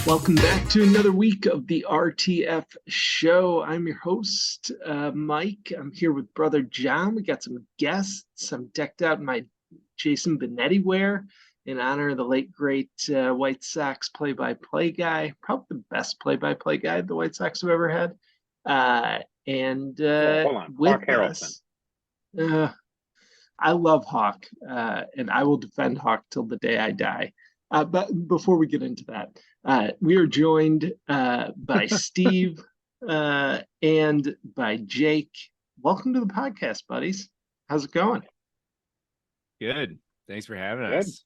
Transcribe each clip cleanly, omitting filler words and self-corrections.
Welcome back to another week of the RTF Show. I'm your host, Mike. I'm here with brother John. We got some guests. I'm decked out in my Jason Benetti wear in honor of the late, great White Sox play-by-play guy, probably the best play-by-play guy the White Sox have ever had. Hold on, With Hawk Harrelson. us, I love Hawk, and I will defend Hawk till the day I die. But before we get into that, we are joined by Steve and by Jake. Welcome to the podcast, buddies. How's it going? Good. Thanks for having Good. us.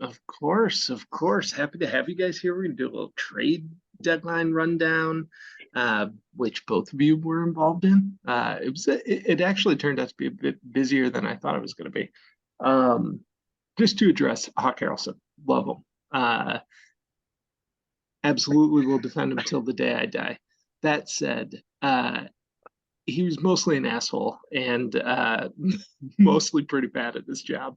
Of course. Happy to have you guys here. We're going to do a little trade deadline rundown, which both of you were involved in. It actually turned out to be a bit busier than I thought it was going to be. Just to address Hawk Harrelson, love him. Absolutely will defend him till the day I die. That said, he was mostly an asshole and mostly pretty bad at this job.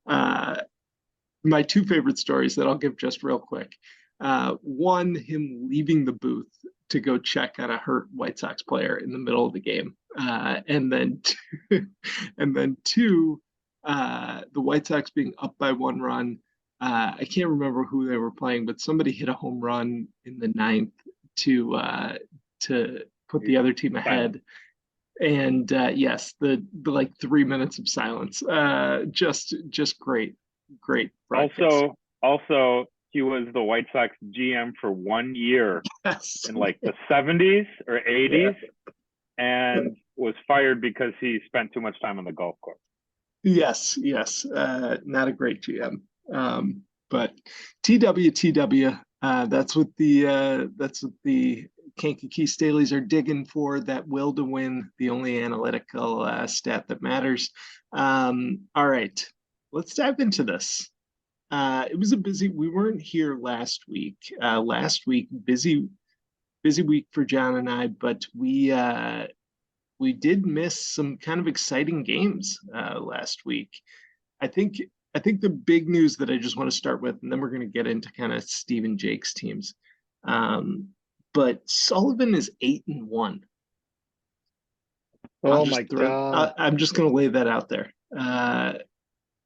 My two favorite stories that I'll give just real quick. One, him leaving the booth to go check on a hurt White Sox player in the middle of the game. And then two, the White Sox being up by one run. I can't remember who they were playing, but somebody hit a home run in the ninth to put the other team ahead. And yes, the like 3 minutes of silence. Just great. Also, he was the White Sox GM for 1 year Yes. in like the 70s or 80s, and was fired because he spent too much time on the golf course. Yes. Not a great GM. But TW, that's what the Kankakee Staleys are digging for, that will to win, the only analytical stat that matters. All right, let's dive into this. It was we weren't here last week. Busy week for John and I, but we did miss some kind of exciting games last week. I think the big news that I just want to start with, and then we're going to get into kind of Steve and Jake's teams. But Sullivan is 8-1. Oh my God. I'm just going to lay that out there.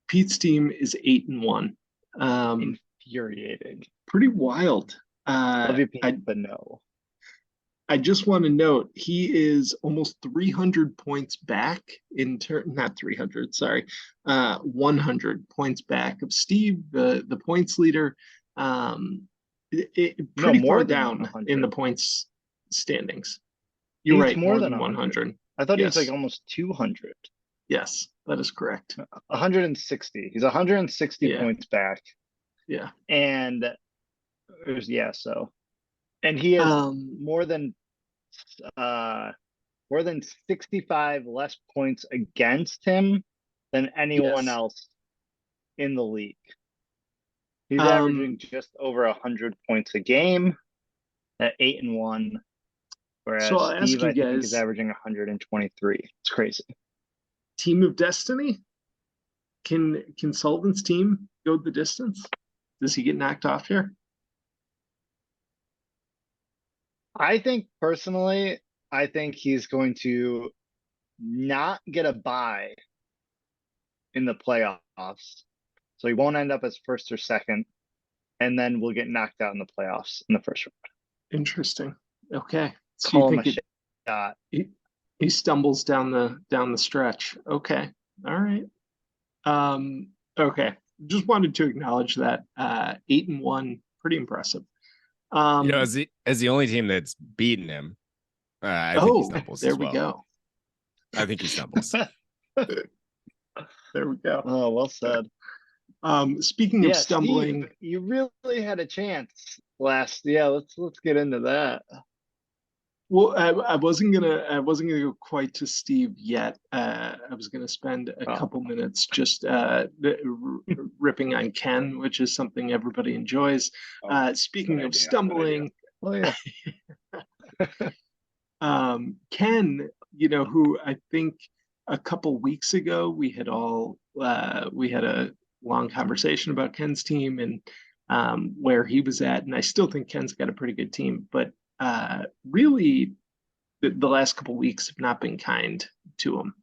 Pete's team is 8-1. Infuriating. Pretty wild. Love you, Pete, but no. I just want to note he is almost 300 points back not 300, sorry, 100 points back of Steve, the points leader. Pretty far down 100. in the points standings. You're right, more than 100. I thought Yes. he was like almost 200. Yes, that is correct. 160. He's 160 Yeah. points back. Yeah. And and he has more than 65 less points against him than anyone else in the league. He's averaging just over 100 points a game at 8-1, whereas So I'll ask Steve, you I think, guys, is averaging 123. It's crazy. Team of Destiny? Can Sullivan's team go the distance? Does he get knocked off here? I think personally, he's going to not get a bye in the playoffs. So he won't end up as first or second, and then we'll get knocked out in the playoffs in the first round. Interesting. Okay. So Call you him think a shot. he stumbles down the stretch. Okay. All right. Okay. Just wanted to acknowledge that 8-1, pretty impressive. As the only team that's beaten him, I think he stumbles there as well. we go. I think he stumbles. There we go. Oh, well said. Speaking of stumbling, Steve, you really had a chance last. Yeah, let's get into that. well, I wasn't gonna go quite to Steve yet. I was gonna spend a couple minutes just ripping on Ken, which is something everybody enjoys. Speaking of stumbling, Ken, who I think a couple weeks ago we had a long conversation about Ken's team, and where he was at, and I still think Ken's got a pretty good team, but really the last couple weeks have not been kind to him.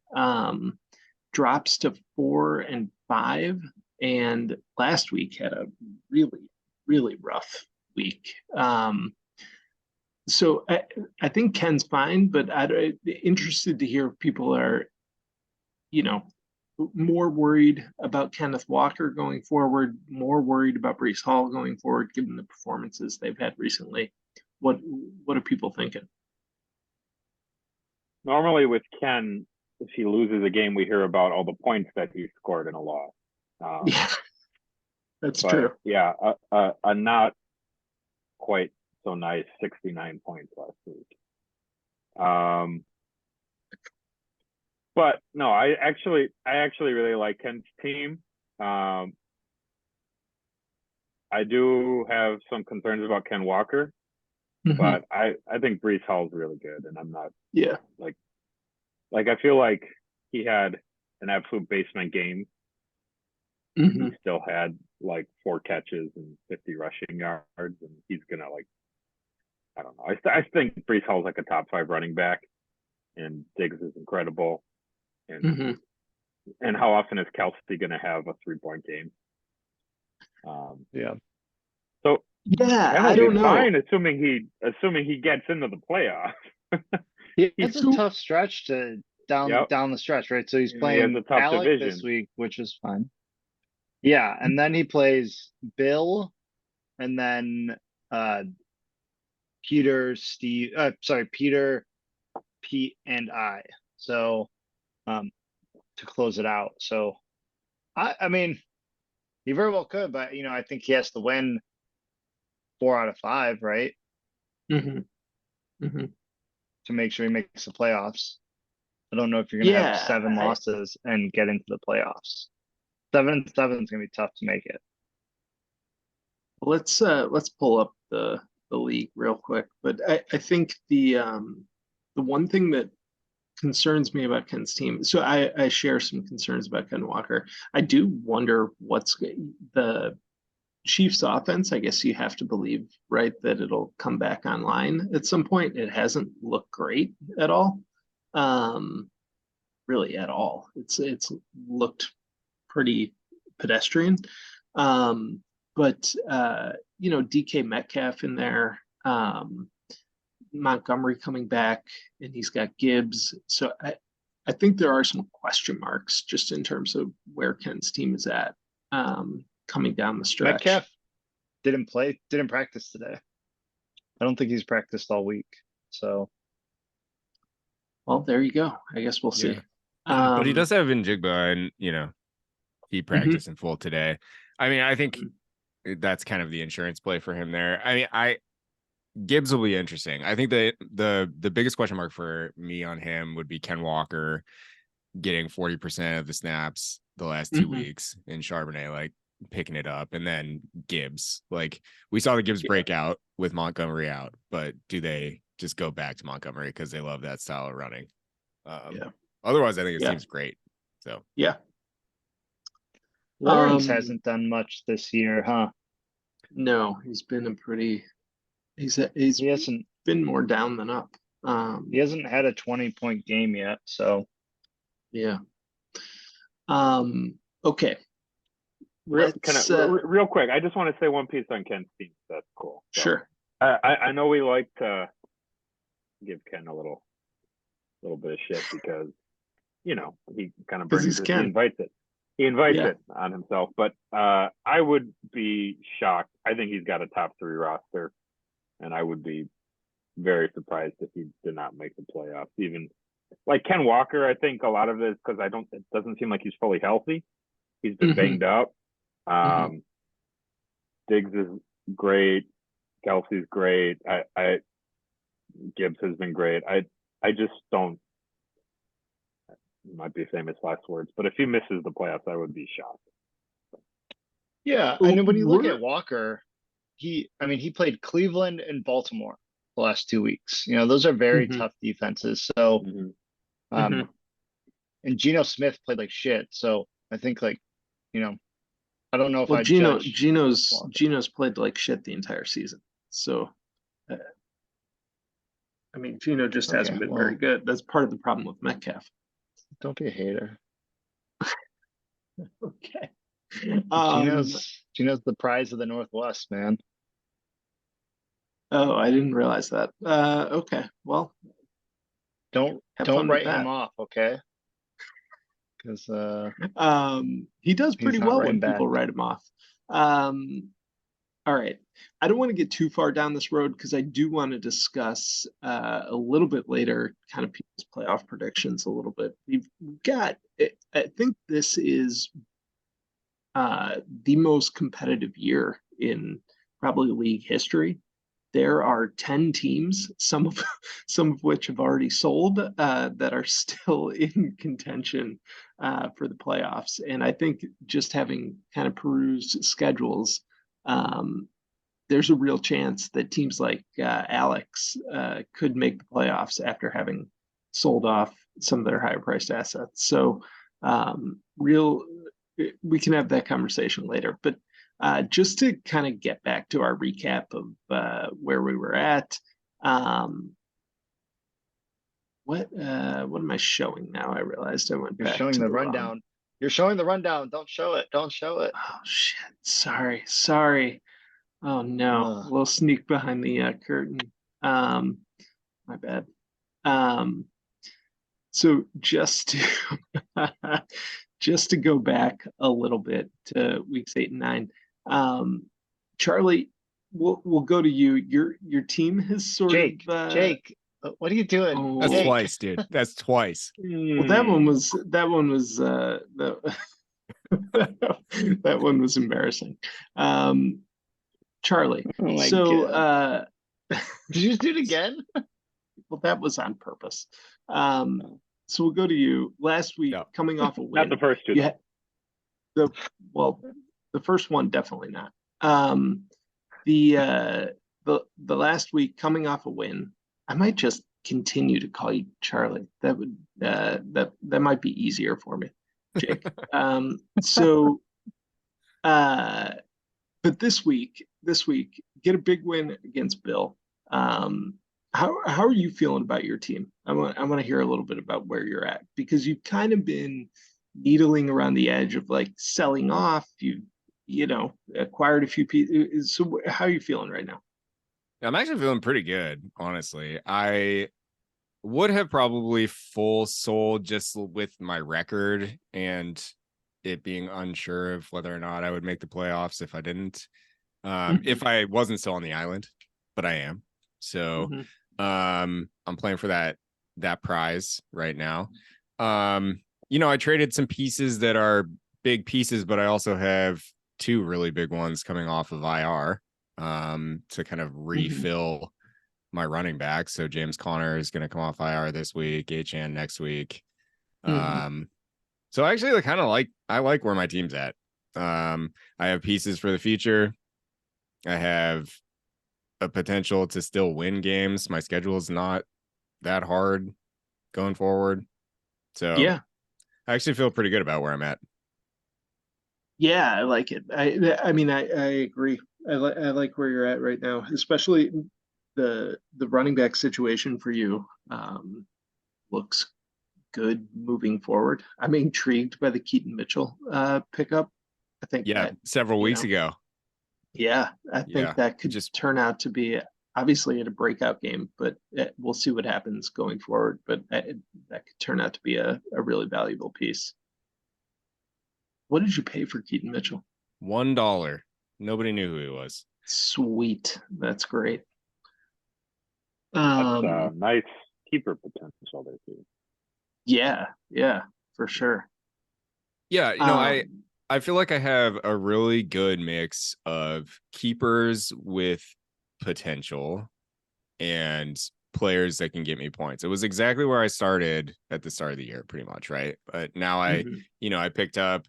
Drops to 4 and 5, and last week had a really rough week. So I think Ken's fine, but I'm interested to hear if people are, more worried about Kenneth Walker going forward, more worried about Breece Hall going forward, given the performances they've had recently. What are people thinking? Normally with Ken, if he loses a game, we hear about all the points that he scored in a loss. Yeah, that's But true. yeah, a not quite so nice 69 points last week. But no, I actually really like Ken's team. I do have some concerns about Ken Walker, but I think Breece Hall's really good, and I'm not Yeah. like I feel like he had an absolute basement game. He still had like 4 catches and 50 rushing yards, and he's gonna I don't know. I think Breece Hall's like a top 5 running back, and Diggs is incredible. And and how often is Kelsey gonna have a 3-point game? Yeah. So Yeah, I don't know. fine, assuming he gets into the playoffs. It's a tough stretch down the stretch, right? So he's playing a tough Alec division this week, which is fine. Yeah, and then he plays Bill, and then Peter, Pete, and I. So to close it out. So I mean, he very well could, but I think he has to win 4 out of 5, right? To make sure he makes the playoffs. I don't know if you're gonna have 7 losses and get into the playoffs. 7-7 is gonna be tough to make it. Let's pull up the league real quick. But I think the one thing that concerns me about Ken's team. So I share some concerns about Ken Walker. I do wonder what's the Chiefs offense. I guess you have to believe, right, that it'll come back online at some point. It hasn't looked great at all. Really at all. It's looked pretty pedestrian. But DK Metcalf in there, Montgomery coming back, and he's got Gibbs. So I think there are some question marks just in terms of where Ken's team is at coming down the stretch. Metcalf didn't practice today. I don't think he's practiced all week. So, well, there you go. I guess we'll see. But he does have Njigba, and he practiced in full today. I mean, I think that's kind of the insurance play for him there. I mean, Gibbs will be interesting. I think the biggest question mark for me on him would be Ken Walker getting 40% of the snaps the last 2 weeks, and Charbonnet picking it up, and then Gibbs. We saw the Gibbs break out with Montgomery out, but do they just go back to Montgomery because they love that style of running? Otherwise, I think it seems great. So Lawrence hasn't done much this year, huh? No, he's been he hasn't been more down than up. He hasn't had a 20-point game yet, so yeah. Okay. Real quick, I just want to say one piece on Ken's team. That's cool. So, sure. I know we like to give Ken a little bit of shit because he kind of brings it. He invites it. He invites it on himself. But I would be shocked. I think he's got a top 3 roster, and I would be very surprised if he did not make the playoffs. Even like Ken Walker, I think a lot of it is because it doesn't seem like he's fully healthy. He's been banged up. Diggs is great. Kelsey's great. Gibbs has been great. I just don't. It might be famous last words, but if he misses the playoffs, I would be shocked. Yeah, I know when you look at Walker, he played Cleveland and Baltimore the last 2 weeks. Those are very tough defenses. So, and Geno Smith played like shit. So I think I don't know if Well, I judge. Geno's played like shit the entire season. So, uh, I mean, Geno just hasn't been very good. That's part of the problem with Metcalf. Don't be a hater. Okay. Geno's the prize of the Northwest, man. Oh, I didn't realize that. Okay. Well, don't write him off, okay? Because he does pretty well when people bad. write him off. All right. I don't want to get too far down this road because I do want to discuss a little bit later kind of people's playoff predictions a little bit. We've got, I think this is the most competitive year in probably league history. There are 10 teams, some of which have already sold, that are still in contention for the playoffs. And I think just having kind of perused schedules, there's a real chance that teams like Alex could make the playoffs after having sold off some of their higher priced assets. So we can have that conversation later. But just to kind of get back to our recap of where we were at, what am I showing now? I realized I went back. You're showing the rundown. You're showing the rundown. Don't show it. Don't show it. Oh shit! Sorry. Oh no! A little sneak behind the curtain. My bad. So just to go back a little bit to weeks 8 and 9, Charlie, we'll go to you. Your team has sort of Jake, what are you doing? Oh, that's Jake. twice, dude. That's twice. Well, that one was that one was embarrassing. Charlie. Oh my so God. Did you just do it again? Well, that was on purpose. So we'll go to you. Last week, coming off a win. Not the first two. The first one definitely not. The last week, coming off a win, I might just continue to call you Charlie. That would that might be easier for me, Jake. But this week, get a big win against Bill. How are you feeling about your team? I want to hear a little bit about where you're at, because you've kind of been needling around the edge of like selling off. You know, acquired a few pieces. So how are you feeling right now? I'm actually feeling pretty good, honestly. I would have probably full sold just with my record and it being unsure of whether or not I would make the playoffs if I didn't. If I wasn't still on the island, but I am. So I'm playing for that prize right now. You know, I traded some pieces that are big pieces, but I also have 2 really big ones coming off of IR to kind of refill my running back. So James Conner is going to come off IR this week, HN next week. So actually I like where my team's at. I have pieces for the future. I have a potential to still win games. My schedule is not that hard going forward. So yeah, I actually feel pretty good about where I'm at. Yeah, I like it. I mean, I agree. I like where you're at right now, especially the running back situation for you looks good moving forward. I'm intrigued by the Keaton Mitchell pickup. I think several weeks ago. Yeah, I think that could just turn out to be obviously at a breakout game, but we'll see what happens going forward. But that could turn out to be a really valuable piece. What did you pay for Keaton Mitchell? $1. Nobody knew who he was. Sweet. That's great. That's nice keeper potential there too. Yeah, for sure. Yeah, you know, I feel like I have a really good mix of keepers with potential and players that can get me points. It was exactly where I started at the start of the year, pretty much, right? But now I picked up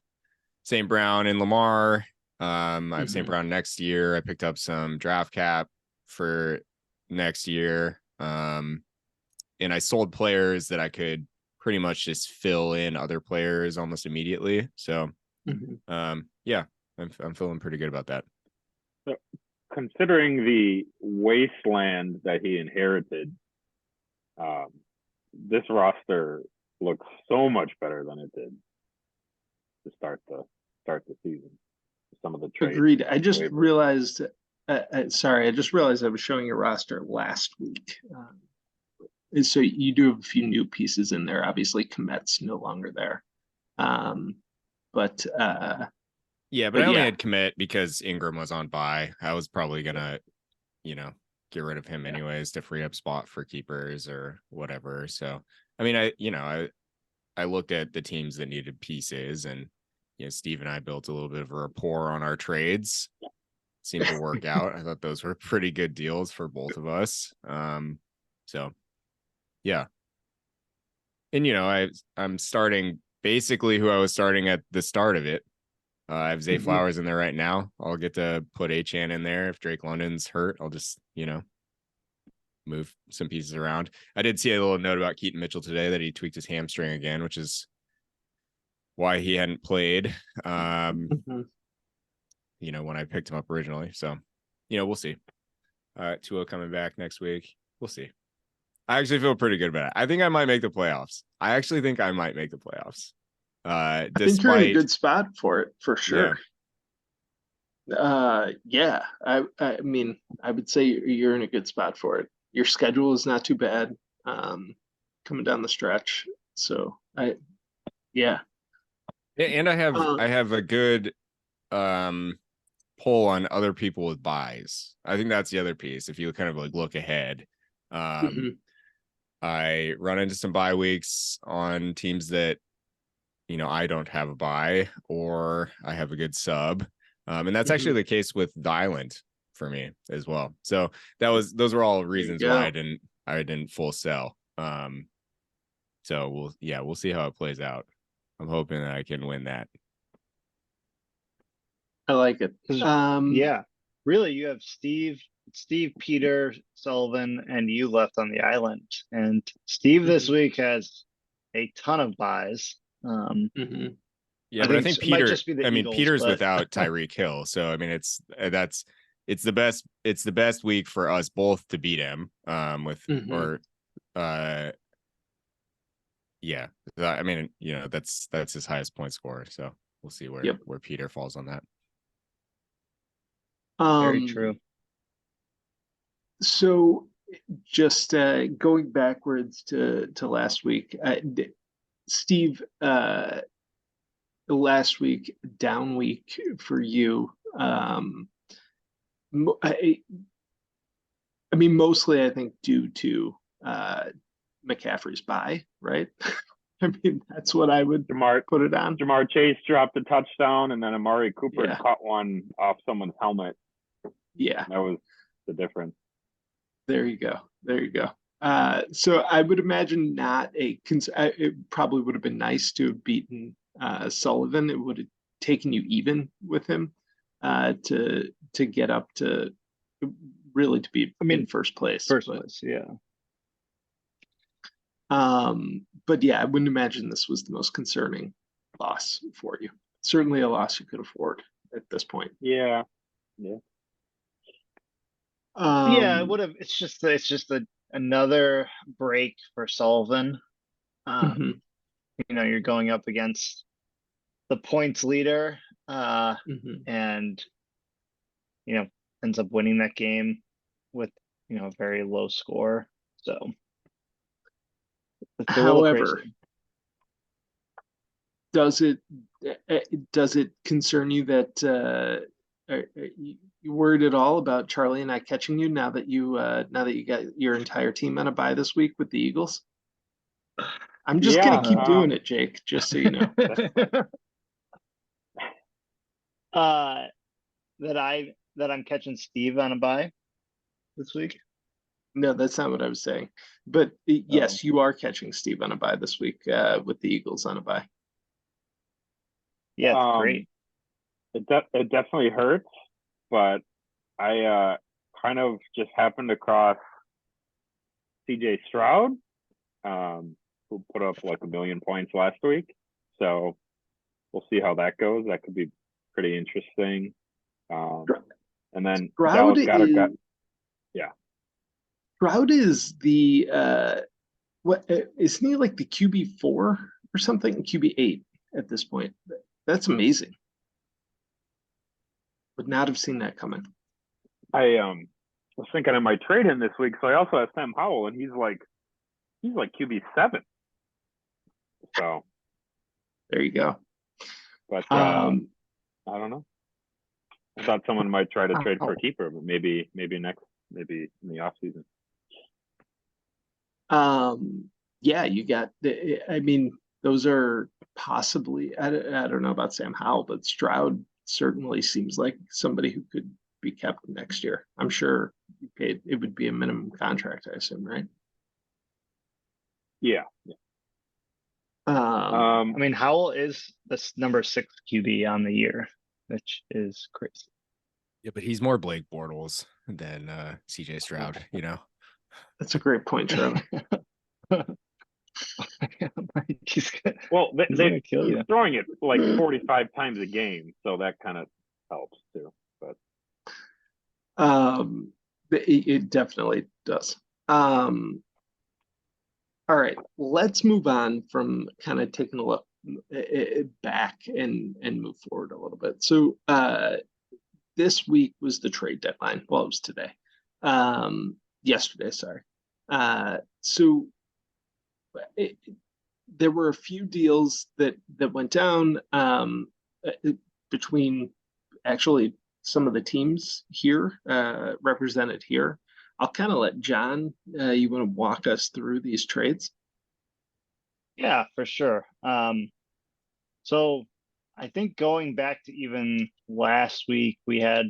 St. Brown and Lamar. I have St. Brown next year. I picked up some draft cap for next year. And I sold players that I could pretty much just fill in other players almost immediately. So yeah, I'm feeling pretty good about that. So, considering the wasteland that he inherited, this roster looks so much better than it did to start the season. Some of the trades. Agreed. I just realized. Sorry, I just realized I was showing your roster last week. So you do have a few new pieces in there. Obviously, Komet's no longer there. But I only had Komet because Ingram was on bye. I was probably gonna, get rid of him anyways to free up spot for keepers or whatever. So I mean, I looked at the teams that needed pieces, and Steve and I built a little bit of a rapport on our trades. Seemed to work out. I thought those were pretty good deals for both of us. So yeah. And I'm starting basically who I was starting at the start of it. I have Zay Flowers in there right now. I'll get to put Achan in there. If Drake London's hurt, I'll just, move some pieces around. I did see a little note about Keaton Mitchell today that he tweaked his hamstring again, which is why he hadn't played when I picked him up originally. So, we'll see. Tua coming back next week. We'll see. I actually feel pretty good about it. I think I might make the playoffs. I think you're in a good spot for it, for sure. Yeah. I mean, I would say you're in a good spot for it. Your schedule is not too bad coming down the stretch. So and I have a good pull on other people with buys. I think that's the other piece. If you kind of like look ahead, I run into some bye weeks on teams that I don't have a buy or I have a good sub. And that's actually the case with the Island for me as well. So those were all reasons why I didn't full sell. So we'll see how it plays out. I'm hoping that I can win that. I like it. Really, you have Steve, Peter, Sullivan, and you left on the island. And Steve this week has a ton of buys. Yeah, but I think Peter. Peter's without Tyreek Hill, so I mean, it's the best week for us both to beat him. I mean, that's his highest point score. So we'll see where Peter falls on that. Very true. So just going backwards to last week, Steve, last week, down week for you. I mean, mostly I think due to McCaffrey's bye, right? I mean, that's what I would put it on. Jamar Chase dropped a touchdown, and then Amari Cooper caught one off someone's helmet. Yeah, that was the difference. There you go. So I would imagine it probably would have been nice to have beaten Sullivan. It would have taken you even with him to get up to really to be in first place. But yeah, I wouldn't imagine this was the most concerning loss for you. Certainly a loss you could afford at this point. Yeah. It would have. It's just another break for Sullivan. You're going up against the points leader, and ends up winning that game with a very low score. So, however, does it concern you that you worried at all about Charlie and I catching you now that you got your entire team on a bye this week with the Eagles? I'm just gonna keep doing it, Jake, just so you know. That I'm catching Steve on a bye this week. No, that's not what I was saying. But yes, you are catching Steve on a bye this week with the Eagles on a bye. Yeah, it's great. It definitely hurts, but I kind of just happened across CJ Stroud, who put up like 1 million points last week. So we'll see how that goes. That could be pretty interesting. And then Stroud Dallas Goedert got, Stroud is the what isn't he like the QB4 or something? QB8 at this point. That's amazing. Would not have seen that coming. I was thinking I might trade him this week, so I also have Sam Howell, and he's like QB7. So there you go. But I don't know. I thought someone might try to trade for a keeper, but maybe in the off season. Yeah, you got. I mean, those are possibly. I don't know about Sam Howell, but Stroud certainly seems like somebody who could be kept next year. I'm sure you paid. It would be a minimum contract, I assume, right? Yeah. I mean, Howell is the number 6 QB on the year, which is crazy. Yeah, but he's more Blake Bortles than CJ Stroud, you know. That's a great point, Trevor. Well, they're throwing it like 45 times a game, so that kind of helps too. But it definitely does. All right, let's move on from kind of taking a look back and move forward a little bit. So this week was the trade deadline. Well, it was today. Yesterday, sorry. So there were a few deals that went down between actually some of the teams here represented here. I'll kind of let John, you want to walk us through these trades? Yeah, for sure. So I think going back to even last week, we had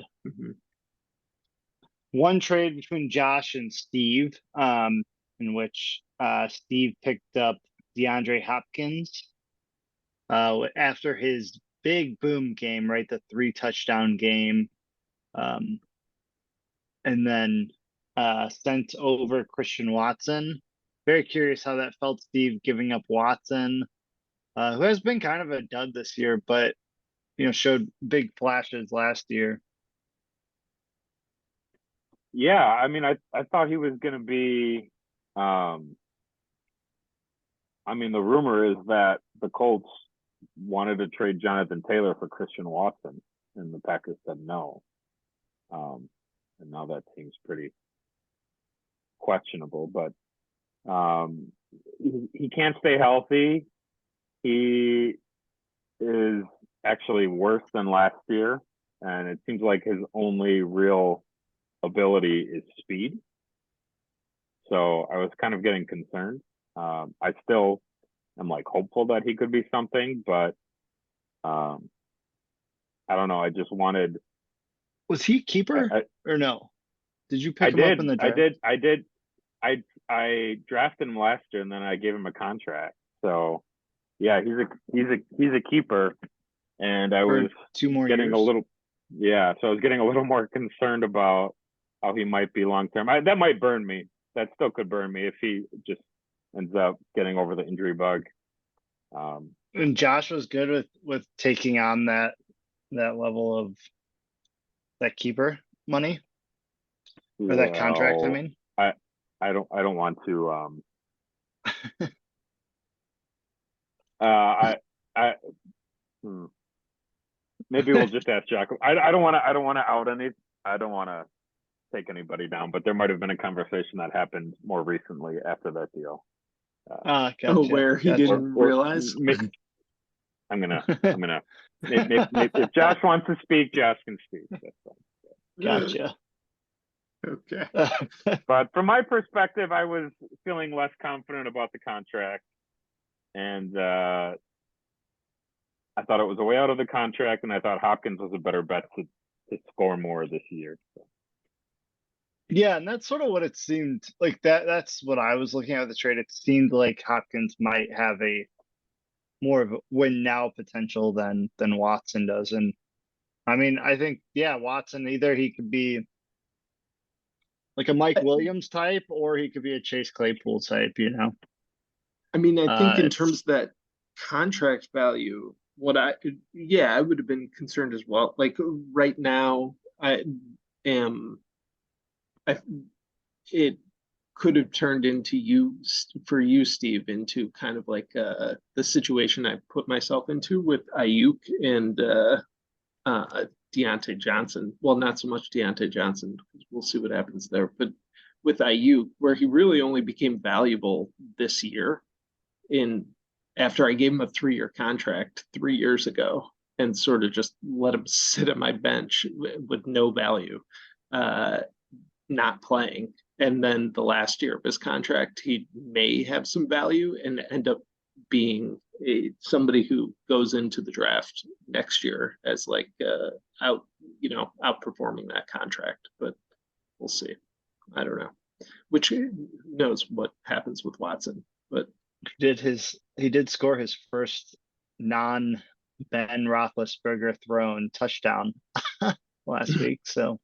one trade between Josh and Steve, in which Steve picked up DeAndre Hopkins after his big boom game, right? The 3 touchdown game. And then sent over Christian Watson. Very curious how that felt, Steve, giving up Watson, who has been kind of a dud this year, but showed big flashes last year. Yeah, I mean, I thought he was going to be. I mean, the rumor is that the Colts wanted to trade Jonathan Taylor for Christian Watson, and the Packers said no. And now that seems pretty questionable, but he can't stay healthy. He is actually worse than last year, and it seems like his only real ability is speed. So I was kind of getting concerned. I still am like hopeful that he could be something, but I don't know. I just wanted. Was he keeper or no? Did you pick him up in the draft? I did. I drafted him last year, and then I gave him a contract. So yeah, he's a keeper, and I was 2 more getting years. a little. Yeah, so I was getting a little more concerned about how he might be long term. That might burn me. That still could burn me if he just ends up getting over the injury bug. And Josh was good with taking on that level of that keeper money or that contract. I mean, I don't want to. Maybe we'll just ask Jack. I don't want to out any. I don't want to take anybody down, but there might have been a conversation that happened more recently after that deal. Gotcha. Where he didn't realize. I'm gonna. If Josh wants to speak, Josh can speak. That's fine. Gotcha. Okay. But from my perspective, I was feeling less confident about the contract, and I thought it was a way out of the contract, and I thought Hopkins was a better bet to score more this year. So. Yeah, and that's sort of what it seemed like. That's what I was looking at the trade. It seemed like Hopkins might have a more of a win now potential than Watson does. And I mean, I think, yeah, Watson, either he could be like a Mike Williams type, or he could be a Chase Claypool type, I mean, I think in terms of that contract value, I would have been concerned as well. Like right now, am, I, it could have turned into for you, Steve, into kind of like the situation I put myself into with Ayuk and Deontay Johnson. Well, not so much Deontay Johnson. We'll see what happens there. But with Ayuk, where he really only became valuable this year in after I gave him a 3-year contract 3 years ago and sort of just let him sit at my bench with no value, not playing. And then the last year of his contract, he may have some value and end up being somebody who goes into the draft next year as like outperforming that contract. But we'll see. I don't know. Which knows what happens with Watson, but he did score his first non Ben Roethlisberger thrown touchdown last week. So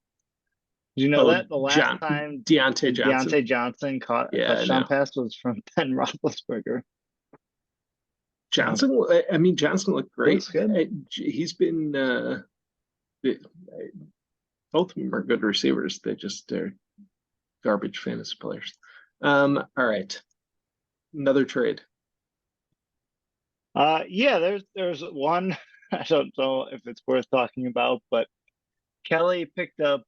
did you know that the last time Deontay Johnson caught a touchdown pass was from Ben Roethlisberger? Johnson, I mean, Johnson looked great. He's been both of them are good receivers. They're garbage fantasy players. All right. Another trade. There's one. I don't know if it's worth talking about, but Kelly picked up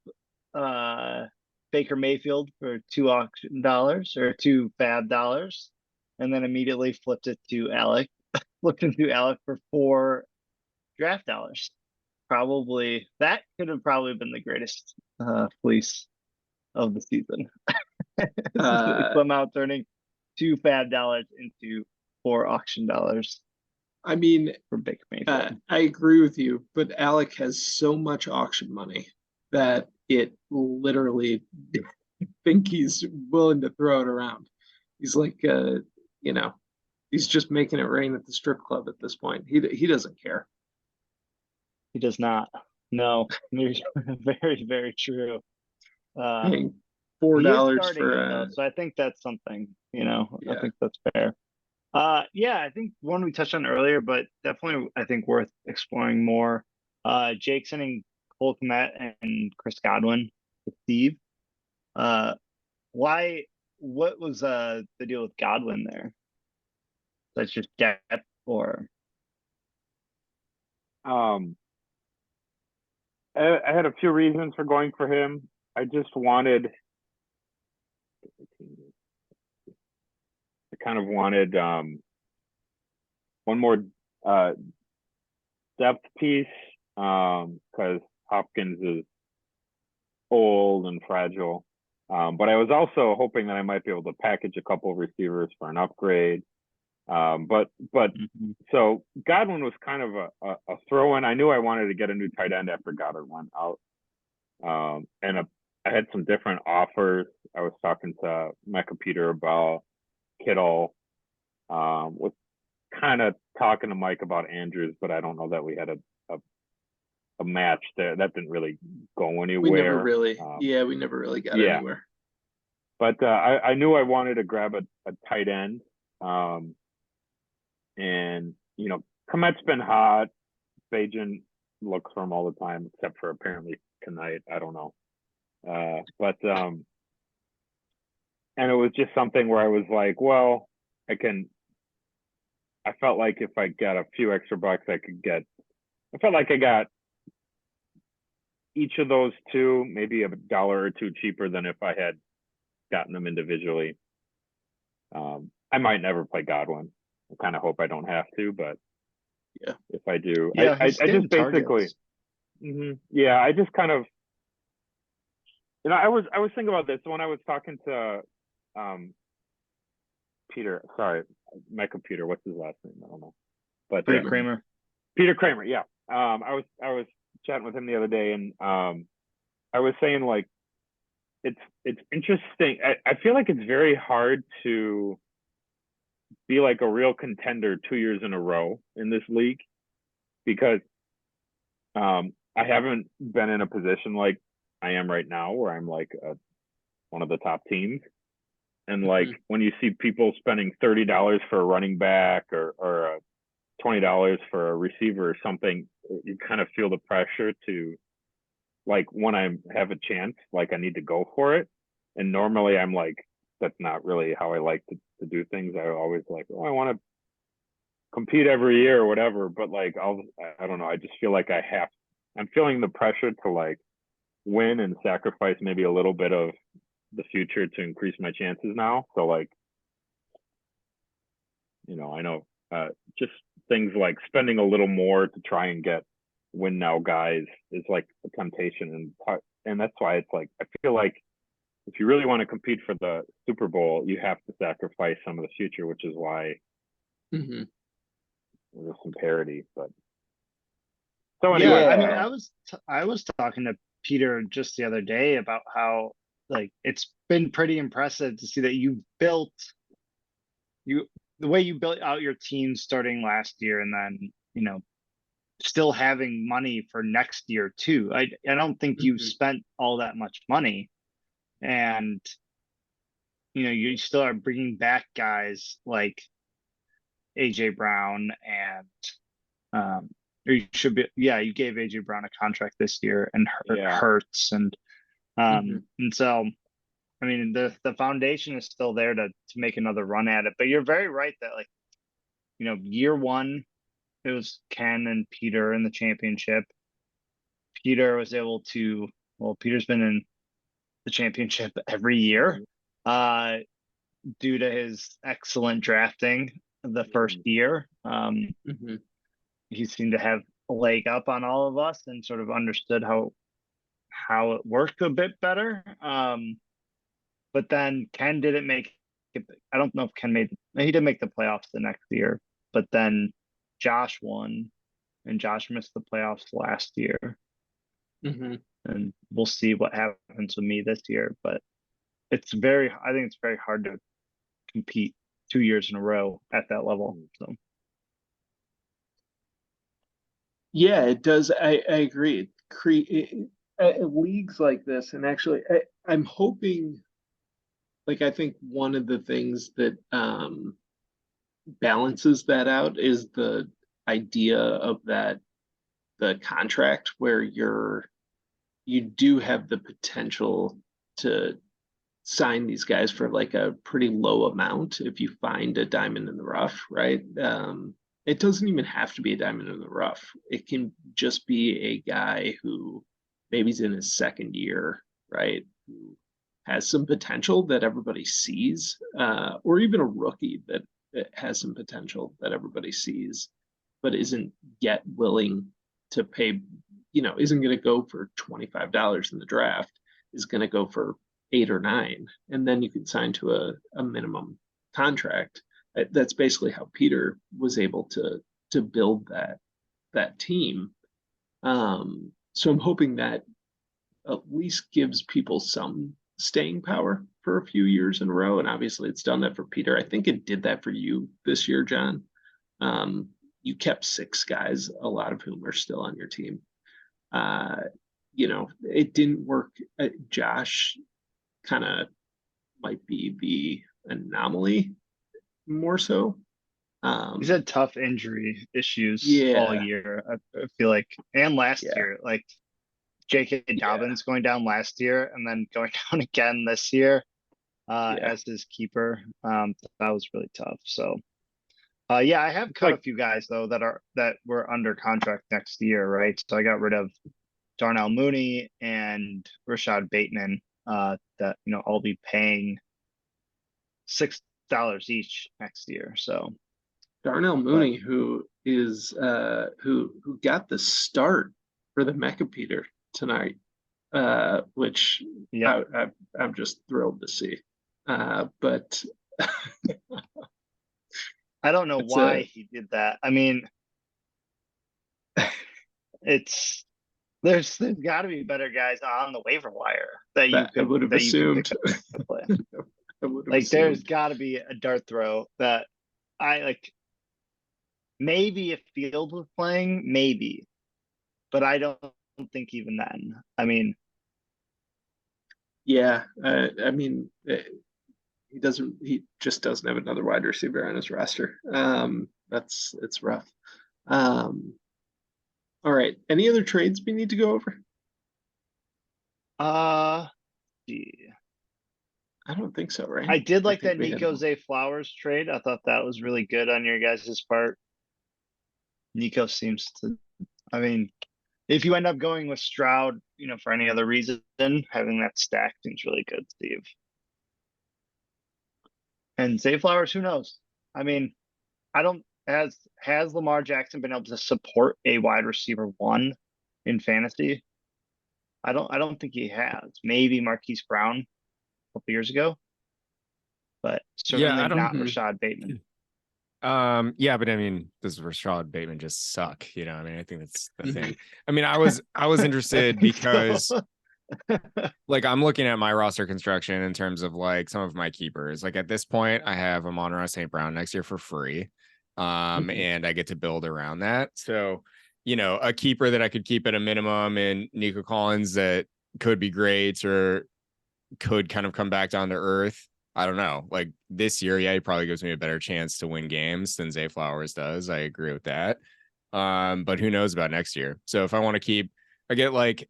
Baker Mayfield for $2 or $2 and then immediately flipped into Alec for $4 draft dollars. Probably that could have probably been the greatest fleece of the season. Somehow turning $2 into $4 auction dollars. I mean, for Baker Mayfield. I agree with you, but Alec has so much auction money that it literally I think he's willing to throw it around. He's like, he's just making it rain at the strip club at this point. He doesn't care. He does not. No, very, very true. $4 for so I think that's something, I think that's fair. I think one we touched on earlier, but definitely I think worth exploring more. Jackson and Cole Kmet and Chris Godwin with Steve. What was the deal with Godwin there? That's just depth or I had a few reasons for going for him. I just wanted one more depth piece because Hopkins is old and fragile. But I was also hoping that I might be able to package a couple of receivers for an upgrade. So Godwin was kind of a throw-in. I knew I wanted to get a new tight end after Goddard went out. I had some different offers. I was talking to Mecca Peter about Kittle, was kind of talking to Mike about Andrews, but I don't know that we had a match there. That didn't really go anywhere. We never really got anywhere. But I knew I wanted to grab a tight end. Komet's been hot. Bajan looks for him all the time, except for apparently tonight. I don't know. And it was just something where I was like, well, I felt like if I got a few extra bucks, I felt like I got each of those two, maybe $1 or $2 cheaper than if I had gotten them individually. I might never play Godwin. I kind of hope I don't have to, but yeah, if I do, I just basically, I just kind of, I was thinking about this when I was talking to Peter. Sorry, my computer. What's his last name? I don't know. But Kramer. Peter Kramer. Yeah. I was chatting with him the other day, and I was saying like, it's interesting. I feel like it's very hard to be like a real contender 2 years in a row in this league because I haven't been in a position like I am right now where I'm like one of the top teams. And like when you see people spending $30 for a running back or a $20 for a receiver or something, you kind of feel the pressure to, like, when I have a chance, like I need to go for it. And normally I'm like, that's not really how I like to do things. I always like, oh, I want to compete every year or whatever. But like, I don't know. I just feel like I'm feeling the pressure to like win and sacrifice maybe a little bit of the future to increase my chances now. So like, I know just things like spending a little more to try and get win now guys is like a temptation, and that's why it's like I feel like if you really want to compete for the Super Bowl, you have to sacrifice some of the future, which is why there's some parity. But so anyway, I mean, I was talking to Peter just the other day about how like it's been pretty impressive to see that the way you built out your team starting last year, and then still having money for next year too. I don't think you spent all that much money, and you still are bringing back guys like AJ Brown and or you should be, you gave AJ Brown a contract this year, and Hurts, and so I mean the foundation is still there to make another run at it. But you're very right that like year one it was Ken and Peter in the championship. Peter was able to, Peter's been in the championship every year due to his excellent drafting the first year. He seemed to have a leg up on all of us and sort of understood how it worked a bit better. But then Ken didn't make it. I don't know if he didn't make the playoffs the next year, but then Josh won, and Josh missed the playoffs last year. And we'll see what happens with me this year. But I think it's very hard to compete 2 years in a row at that level. So yeah, it does. I agree. Leagues like this, and actually, I'm hoping. Like, I think one of the things that balances that out is the idea of the contract where you do have the potential to sign these guys for like a pretty low amount if you find a diamond in the rough, right? It doesn't even have to be a diamond in the rough. It can just be a guy who maybe is in his second year, right? Who has some potential that everybody sees, or even a rookie that has some potential that everybody sees, but isn't yet willing to pay, isn't going to go for $25 in the draft, is going to go for 8 or 9. And then you can sign to a minimum contract. That's basically how Peter was able to build that team. So I'm hoping that at least gives people some staying power for a few years in a row. And obviously it's done that for Peter. I think it did that for you this year, John. You kept 6 guys, a lot of whom are still on your team. It didn't work. Josh kind of might be the anomaly more so. He's had tough injury issues all year, I feel like, and last year. Like J.K. Dobbins going down last year and then going down again this year as his keeper. That was really tough. So I have cut a few guys though that were under contract next year, right? So I got rid of Darnell Mooney and Rashad Bateman that I'll be paying $6 each next year. So Darnell Mooney, who is who got the start for the Mecha Peter tonight, which I'm just thrilled to see. But I don't know why he did that. I mean, there's got to be better guys on the waiver wire that you would have assumed. Like there's got to be a dart throw that I like. Maybe if Field was playing, maybe, but I don't think even then. I mean, I mean, he just doesn't have another wide receiver on his roster. It's rough. All right. Any other trades we need to go over? See. I don't think so, right? I did like think that we had Nico one. Zay Flowers trade. I thought that was really good on your guys' part. Nico seems to, I mean, if you end up going with Stroud, for any other reason, having that stack seems really good, Steve. And Zay Flowers, who knows? I mean, I don't, has Lamar Jackson been able to support a wide receiver one in fantasy? I don't think he has. Maybe Marquise Brown a couple years ago, but certainly I don't. not Rashad Bateman. Yeah, but I mean, does Rashad Bateman just suck? I mean, I think that's the thing. I mean, I was interested because like I'm looking at my roster construction in terms of like some of my keepers. Like at this point, I have Amon-Ra St. Brown next year for free. And I get to build around that. So, a keeper that I could keep at a minimum and Nico Collins that could be great or could kind of come back down to earth. I don't know. Like this year, yeah, he probably gives me a better chance to win games than Zay Flowers does. I agree with that. But who knows about next year? So if I want to keep, I get like,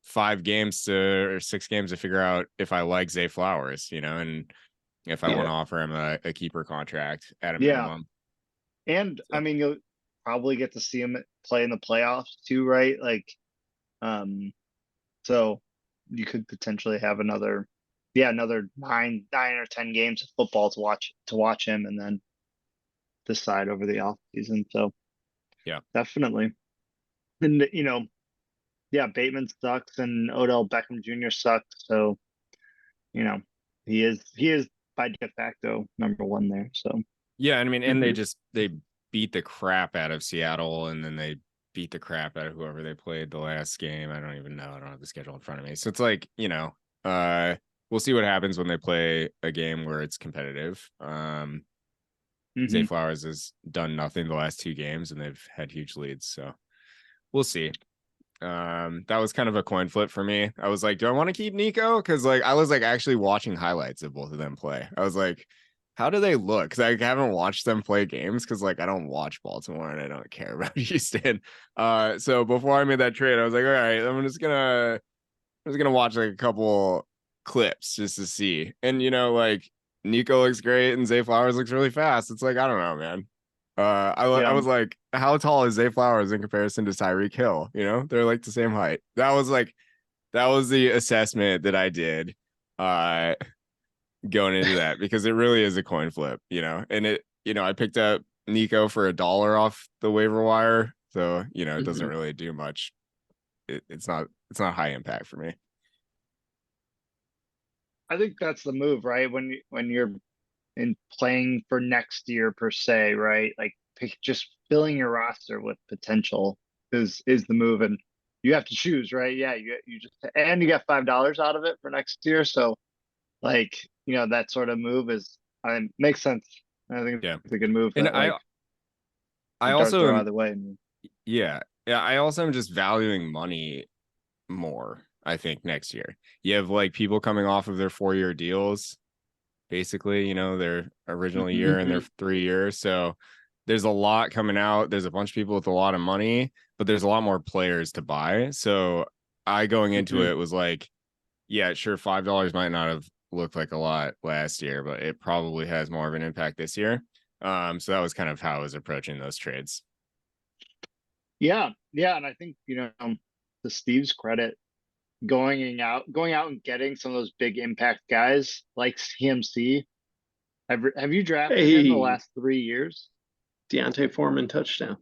5 games or 6 games to figure out if I like Zay Flowers, and if I want to offer him a keeper contract at a minimum. And I mean, you'll probably get to see him play in the playoffs too, right? Like, so you could potentially have another 9 or 10 games of football to watch him and then decide over the off season. So yeah, definitely. And Bateman sucks and Odell Beckham Jr. sucks. So, he is by de facto number 1 there. So yeah, and I mean, and they beat the crap out of Seattle, and then they beat the crap out of whoever they played the last game. I don't even know. I don't have the schedule in front of me. So it's like, we'll see what happens when they play a game where it's competitive. Zay Flowers has done nothing the last 2 games, and they've had huge leads. So we'll see. That was kind of a coin flip for me. I was like, do I want to keep Nico? Because like I was like actually watching highlights of both of them play. I was like, how do they look? Because I haven't watched them play games because like I don't watch Baltimore and I don't care about Houston. So before I made that trade, I was like, all right, I'm just gonna watch like a couple clips just to see. And like Nico looks great and Zay Flowers looks really fast. It's like, I don't know, man. I was like, how tall is Zay Flowers in comparison to Tyreek Hill? They're like the same height. That was the assessment that I did going into that, because it really is a coin flip, and it, I picked up Nico for $1 off the waiver wire. So, it doesn't really do much. It's not high impact for me. I think that's the move, right? When you're in playing for next year per se, right? Like just filling your roster with potential is the move, and you have to choose, right? Yeah, you just, and you get $5 out of it for next year, so like that sort of move makes sense. I think it's a good move. And I also either way. Yeah, I also am just valuing money more. I think next year you have like people coming off of their 4-year deals. Basically, their original year and their 3 years. So there's a lot coming out. There's a bunch of people with a lot of money, but there's a lot more players to buy. So I going into it was like, yeah, sure, $5 might not have looked like a lot last year, but it probably has more of an impact this year. So that was kind of how I was approaching those trades. Yeah, and I think to Steve's credit, going out and getting some of those big impact guys like CMC. Have you drafted him the last 3 years? Deontay Foreman touchdown.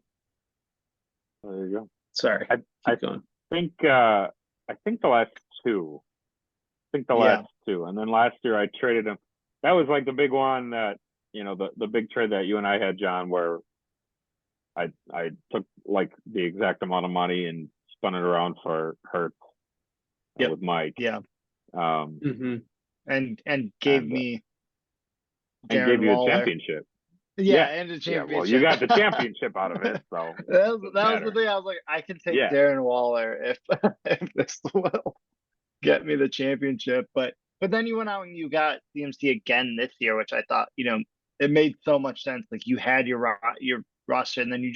There you go. Sorry, keep going. I think the last 2. Last 2, and then last year I traded him. That was like the big one that the big trade that you and I had, John, where I took like the exact amount of money and spun it around for Hurts with Mike. Yeah. And gave me and gave you a championship. Yeah, and a championship. Yeah, well, you got the championship out of it, so that was the thing. I was like, I can take Darren Waller if this will get me the championship. But then you went out and you got CMC again this year, which I thought, it made so much sense. Like you had your roster, and then you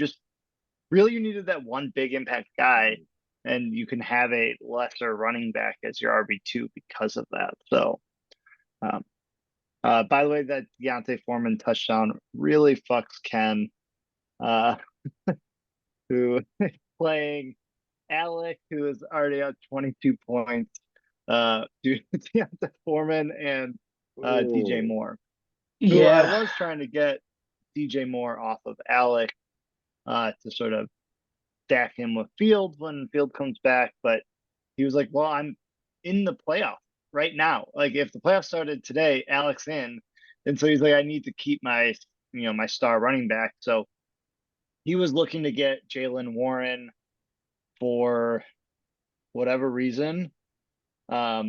needed that one big impact guy, and you can have a lesser running back as your RB2 because of that. So, by the way, that Deontay Foreman touchdown really fucks Ken, who is playing Alec, who is already at 22 points, due to Deontay Foreman and DJ Moore. Who I was trying to get DJ Moore off of Alec to sort of stack him with Field when Field comes back, but he was like, well, I'm in the playoff right now. Like, if the playoff started today, Alec's in. And so he's like, I need to keep my star running back. So he was looking to get Jaylen Warren for whatever reason. I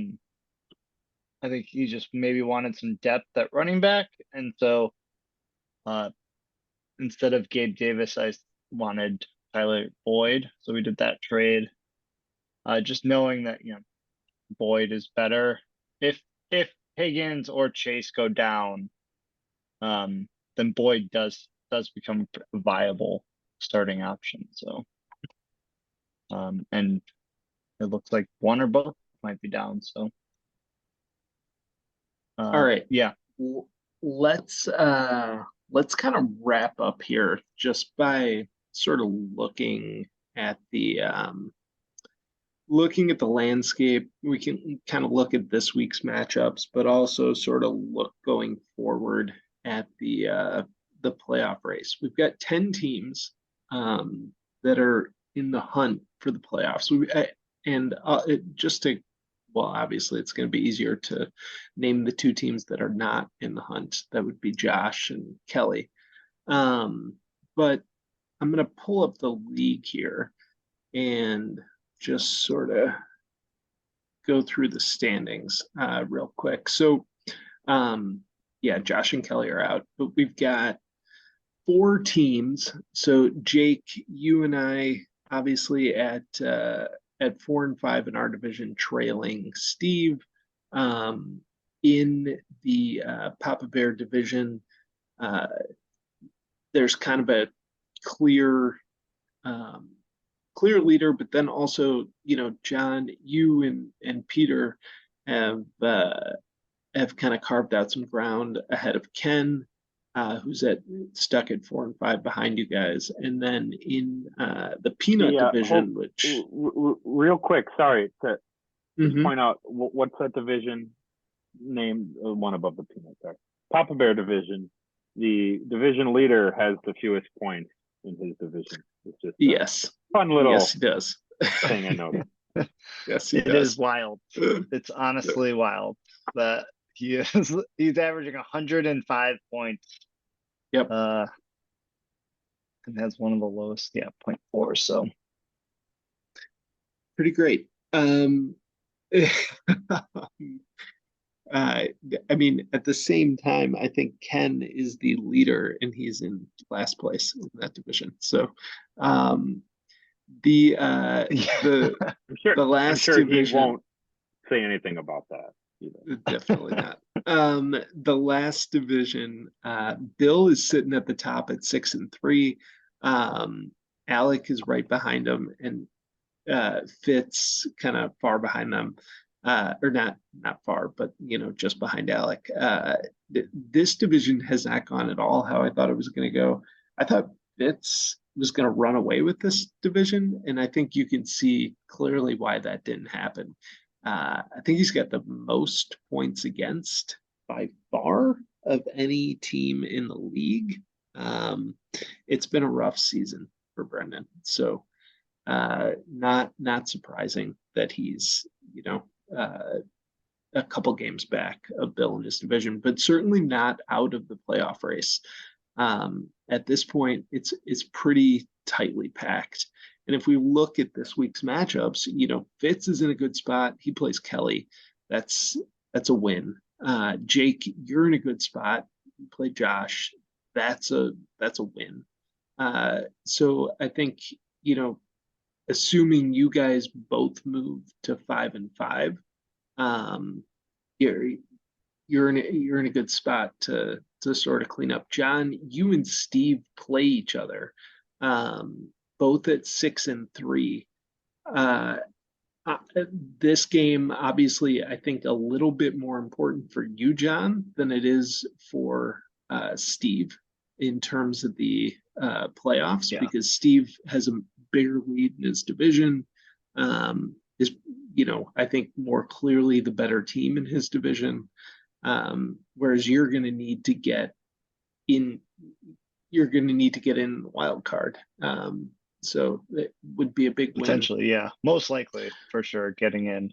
think he just maybe wanted some depth at running back. And so instead of Gabe Davis, I wanted Tyler Boyd. So we did that trade. Just knowing that, Boyd is better. If Higgins or Chase go down, then Boyd does become a viable starting option. So and it looks like one or both might be down. So all right. Yeah. Let's kind of wrap up here just by sort of looking at the landscape. We can kind of look at this week's matchups, but also sort of look going forward at the playoff race. We've got 10 teams that are in the hunt for the playoffs. Obviously it's going to be easier to name the two teams that are not in the hunt. That would be Josh and Kelly. But I'm going to pull up the league here and just sort of go through the standings real quick. So, Josh and Kelly are out, but we've got 4 teams. So Jake, you and I obviously at 4 and 5 in our division, trailing Steve. In the Papa Bear division, there's kind of a clear leader, but then also, John, you and Peter have kind of carved out some ground ahead of Ken, who's stuck at 4 and 5 behind you guys. And then in the Peanut division, which real quick, sorry to point out, what's that division name? One above the Peanut there, Papa Bear division. The division leader has the fewest points in his division. It's just fun little he does. thing I noticed. Yes, he does. It is wild. It's honestly wild that he's averaging 105 points. Yep. And has one of the lowest, 0.4. So pretty great. I mean, at the same time, I think Ken is the leader and he's in last place in that division. So the last division, he won't say anything about that either. Definitely not. The last division, Bill is sitting at the top at 6 and 3. Alec is right behind him, and Fitz kind of far behind them. Or not far, but just behind Alec. This division has not gone at all how I thought it was going to go. I thought Fitz was going to run away with this division, and I think you can see clearly why that didn't happen. I think he's got the most points against by far of any team in the league. It's been a rough season for Brendan, so not surprising that he's a couple games back of Bill in his division, but certainly not out of the playoff race. At this point, it's pretty tightly packed. And if we look at this week's matchups, Fitz is in a good spot. He plays Kelly. That's a win. Jake, you're in a good spot. You play Josh. That's a win. So I think, assuming you guys both move to 5 and 5, you're in a good spot to to sort of clean up. John, you and Steve play each other, both at 6 and 3. This game, obviously, I think a little bit more important for you, John, than it is for Steve in terms of the playoffs, because Steve has a bigger lead in his division. Is, I think more clearly the better team in his division. Whereas you're going to need to get in. You're going to need to get in the wild card. So it would be a big win. Potentially, yeah. Most likely, for sure, getting in.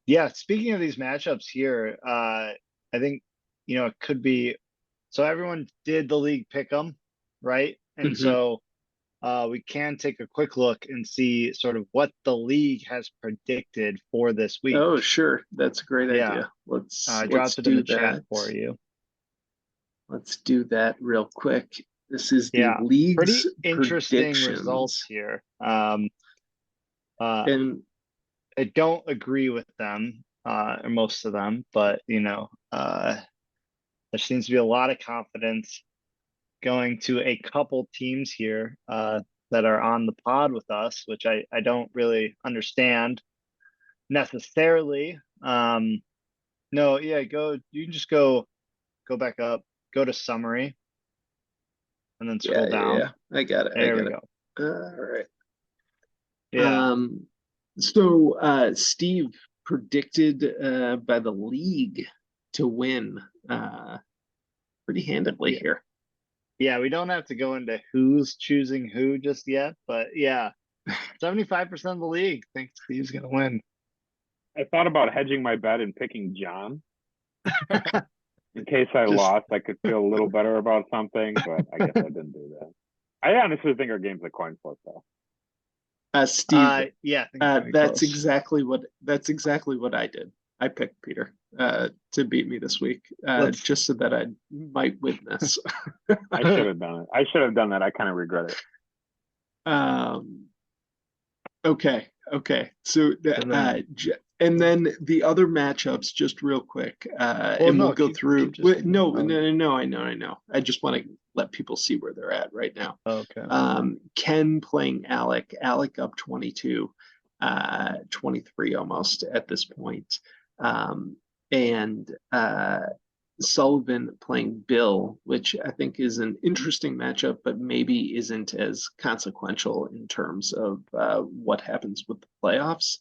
Yeah. Speaking of these matchups here, I think, it could be, so everyone did the league pick 'em, right? And so we can take a quick look and see sort of what the league has predicted for this week. Oh, sure. That's a great idea. Let's dropped it in the chat for you. Let's do that real quick. This is the league's pretty interesting results here. And I don't agree with them, or most of them, but there seems to be a lot of confidence going to a couple teams here that are on the pod with us, which I don't really understand necessarily. No, yeah, you can just go back up, go to summary, and then scroll down. Yeah, I got it. There we go. All right. Yeah. So Steve predicted by the league to win pretty handedly here. Yeah, we don't have to go into who's choosing who just yet, but yeah, 75% of the league thinks Steve's gonna win. I thought about hedging my bet and picking John. In case I lost, I could feel a little better about something, but I guess I didn't do that. I honestly think our game's a coin flip, though. Steve, that's close. exactly what I did. I picked Peter to beat me this week, just so that I might win this. I should have done it. I should have done that. I kind of regret it. Okay. So and then the other matchups, just real quick, we'll go through. No, I know. I just want to let people see where they're at right now. Okay. Ken playing Alec up 22, 23 almost at this point. And Sullivan playing Bill, which I think is an interesting matchup, but maybe isn't as consequential in terms of what happens with the playoffs.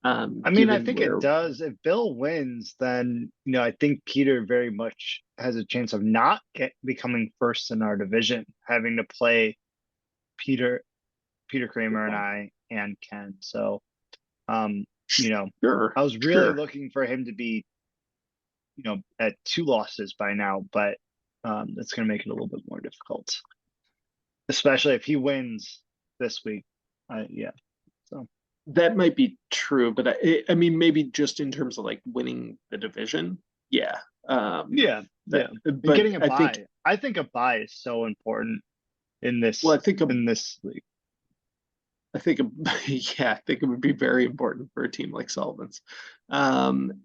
I think it does. If Bill wins, then I think Peter very much has a chance of not becoming first in our division, having to play Peter Kramer and I and Ken. So Sure, I was really looking for him to be at 2 losses by now, but that's going to make it a little bit more difficult, especially if he wins this week. So that might be true, but I mean, maybe just in terms of like winning the division. Yeah. But getting a bye. I think a bye is so important in this. Well, I think in this league. I think it would be very important for a team like Sullivan's. But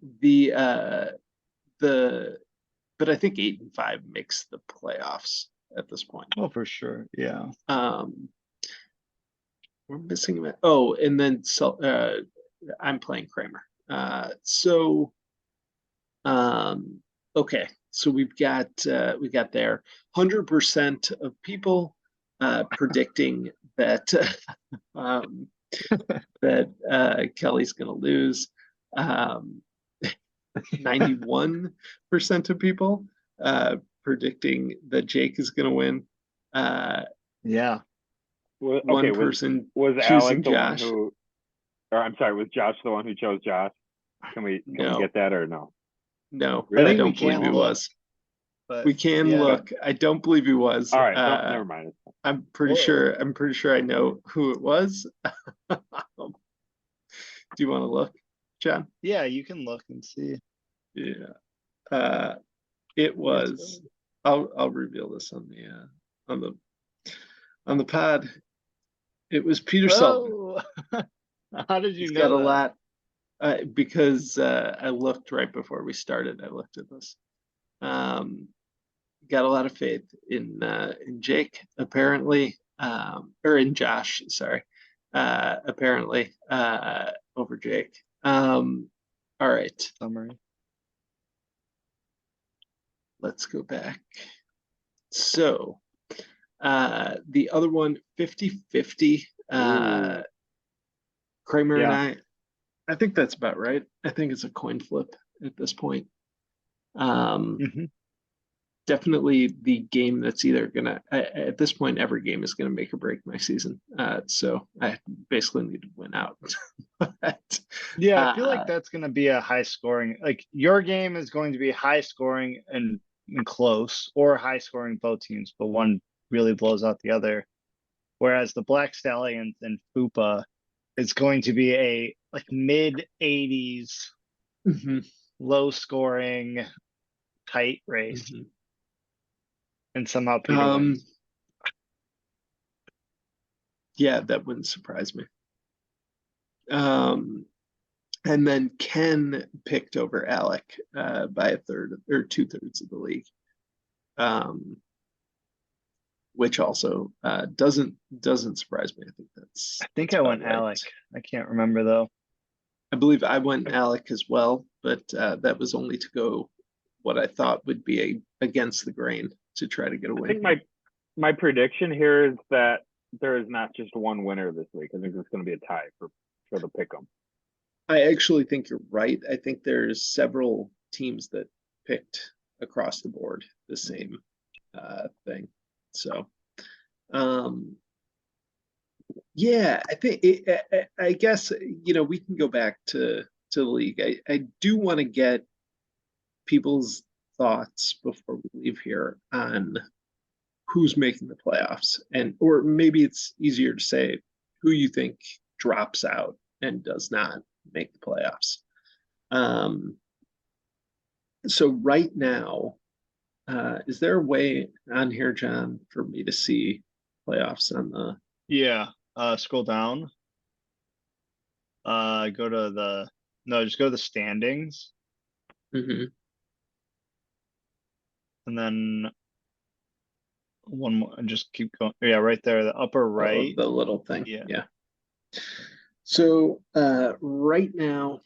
I think 8 and 5 makes the playoffs at this point. Oh, for sure. Yeah. We're missing that. Oh, and then I'm playing Kramer. Okay. So we've got there 100% of people predicting that that Kelly's going to lose. 91% of people predicting that Jake is going to win. Yeah. One person was choosing Alec the Josh. one who, or I'm sorry, was Josh the one who chose Josh? Can we get that or no? No, really? I don't believe he was. But we can look. I don't believe he was. All right, never mind. I'm pretty sure I know who it was. Do you want to look, John? Yeah, you can look and see. Yeah. It was. I'll reveal this on the pod. It was Peter Sullivan. How did you He's know got that? a lot because I looked right before we started. I looked at this. Got a lot of faith in Jake, apparently, or in Josh, sorry, apparently, over Jake. All right. Summary. Let's go back. So the other one, 50-50. Kramer and I think that's about right. I think it's a coin flip at this point. Definitely the game that's either gonna, at this point, every game is gonna make or break my season. So I basically need to win out. But, yeah, I feel like that's gonna be a high scoring. Like your game is going to be high scoring and close, or high scoring both teams, but one really blows out the other. Whereas the Black Stallions and Fupa is going to be a like mid 80s, low scoring, tight race. And somehow Peter wins. Yeah, that wouldn't surprise me. And then Ken picked over Alec by a third or 2/3 of the league, which also doesn't surprise me. I think I went right. Alec. I can't remember though. I believe I went Alec as well, but that was only to go what I thought would be against the grain to try to get a win. I think my prediction here is that there is not just one winner this week. I think it's going to be a tie for the pick'em. I actually think you're right. I think there's several teams that picked across the board the same thing. So, yeah, I think I guess we can go back to the league. I do want to get people's thoughts before we leave here on who's making the playoffs, or maybe it's easier to say who you think drops out and does not make the playoffs. So right now, is there a way on here, John, for me to see playoffs on the? Yeah, scroll down. Just go to the standings. And then one more, and just keep going. Yeah, right there, the upper right. The little thing. Yeah. So right now,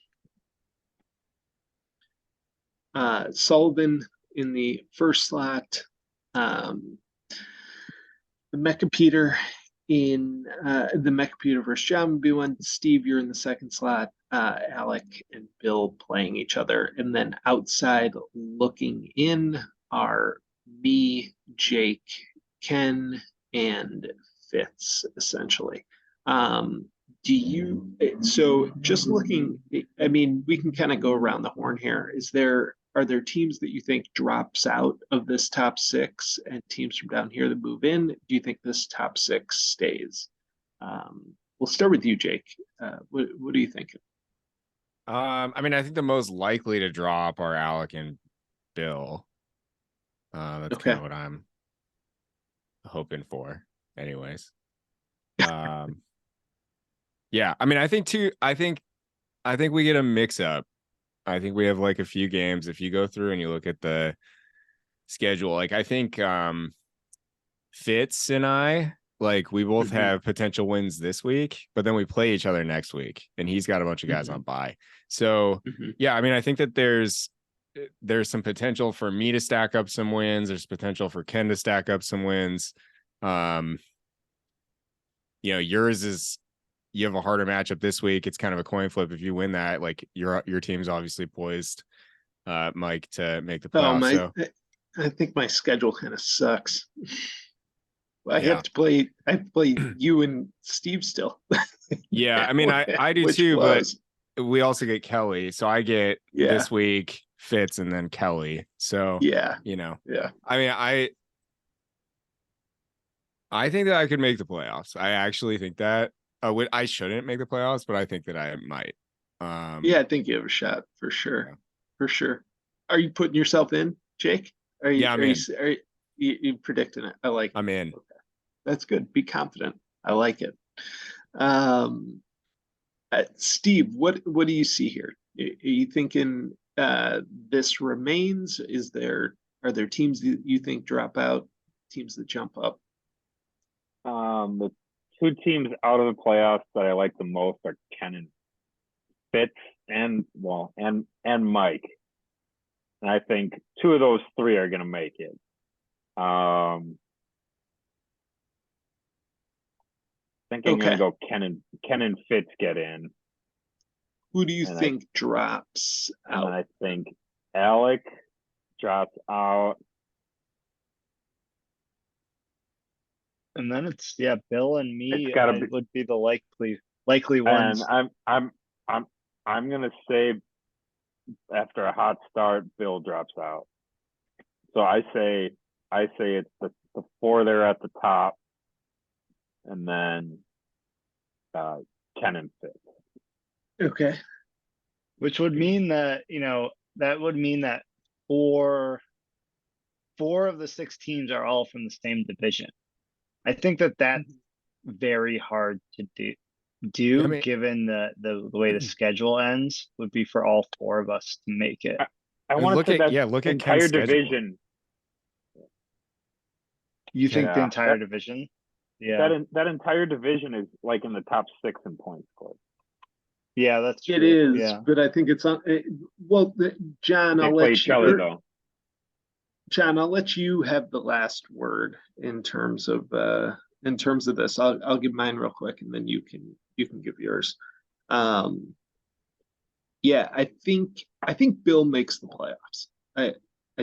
Sullivan in the first slot, the Mecha Peter in the Mecha Peter versus John would be one. Steve, you're in the second slot. Alec and Bill playing each other, and then outside looking in are me, Jake, Ken, and Fitz, essentially. So just looking, I mean, we can kind of go around the horn here. Are there teams that you think drops out of this top six and teams from down here that move in? Do you think this top six stays? We'll start with you, Jake. What are you thinking? I mean, I think the most likely to drop are Alec and Bill. That's kind of what I'm hoping for, anyways. Yeah, I mean, I think we get a mix up. I think we have like a few games. If you go through and you look at the schedule, like I think Fitz and I, like we both have potential wins this week, but then we play each other next week, and he's got a bunch of guys on bye. So yeah, I mean, I think that there's some potential for me to stack up some wins. There's potential for Ken to stack up some wins. Yours is, you have a harder matchup this week. It's kind of a coin flip. If you win that, like your team's obviously poised, Mike, to make the playoffs. I think my schedule kind of sucks. I have to play you and Steve still. Yeah, I mean, I do too, but we also get Kelly. So I get this week Fitz and then Kelly. So I mean, I think that I could make the playoffs. I actually think that I shouldn't make the playoffs, but I think that I might. I think you have a shot for sure. Yeah. For sure. Are you putting yourself in, Jake? Are you predicting it? I like it. I'm in. Okay. That's good. Be confident. I like it. Steve, what do you see here? Are you thinking this remains? Is there Are there teams that you think drop out, teams that jump up? The two teams out of the playoffs that I like the most are Ken and Fitz and Mike. And I think two of those three are going to make it. I think I'm going to go Ken and Fitz get in. Who do you think drops out? And I think Alec drops out. And then it's Bill and me would be the likely ones. And I'm gonna say after a hot start, Bill drops out. So I say it's the four there at the top, and then Ken and Fitz. Okay. Which would mean that, that would mean that four of the 6 teams are all from the same division. I think that that's very hard to do given the way the schedule ends, would be for all 4 of us to make it. I want to say that look at entire Ken's division. You think the entire division? Yeah. That entire division is like in the top 6 in points scored. Yeah, that's true. It is, yeah. But I think it's on. John, I'll let you. John, I'll let you have the last word in terms of this. I'll give mine real quick, and then you can give yours. I think Bill makes the playoffs. I